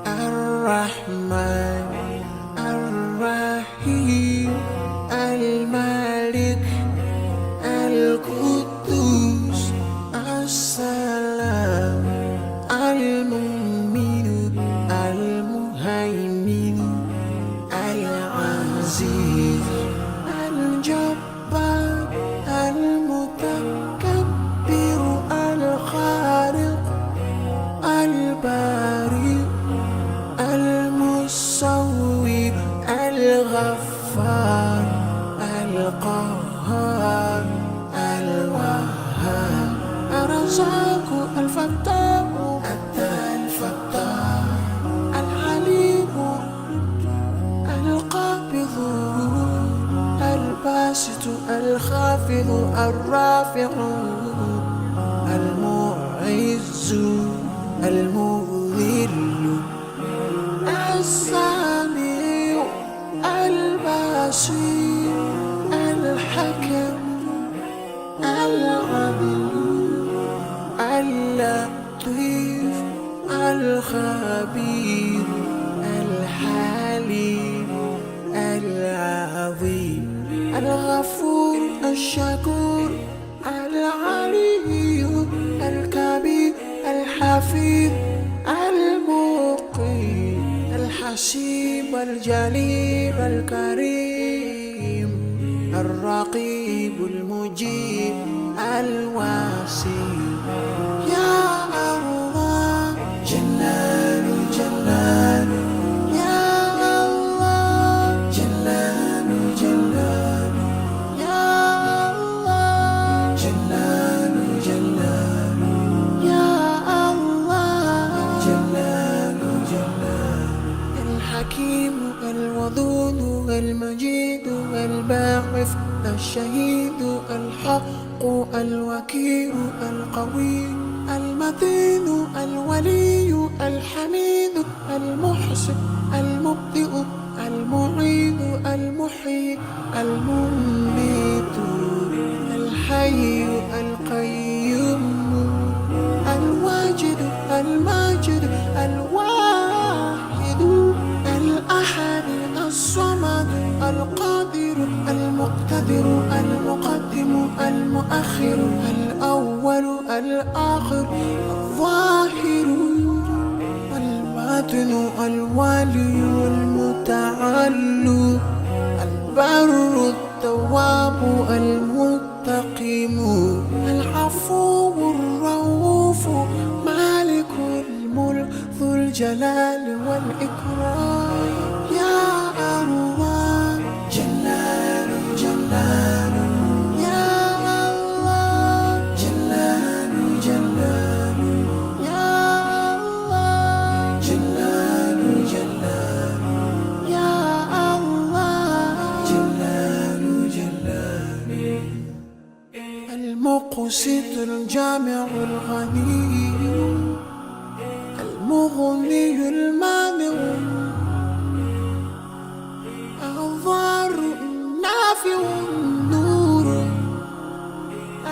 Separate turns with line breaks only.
الرحمن الرحيم الملك القدوس السلام المؤمن المهيمن العزيز الجبار المتكبر الخالق البارئ المصور الغفار القهار الوهاب الرزاق الفتاح الفتاح العليم القابض الباسط الخافض الرافع المعز المذل السميع البصير الحكم العليم اللطيف الخبير الحليم العظيم الغفور الشكور العلي الكبير الحفيظ المقيم الحسيب الجليل الكريم الرقيب المجيب الواسع يا الله جلال جلال يا الله جلال جلال يا الله جلال جلال يا الله جلال جلال الحكيم الودود المجيد الباعث الشهيد الحق الوكيل القوي المتين الولي الحميد المحسن المبدئ المعيد المحيي المميت الحي القيوم الواجد الماجد الواحد الأحد الصمد القادر المقتدر المقدم المؤخر الأول الآخر الظاهر الباطن الوالي المتعال البر التواب المنتقم العفو الرؤوف مالك الملك ذو الجلال والإكرام يا الله جلال جلال يا الله جلال جلال يا الله جلال جلال يا الله جلال جلال المقسط الجامع الغني المغني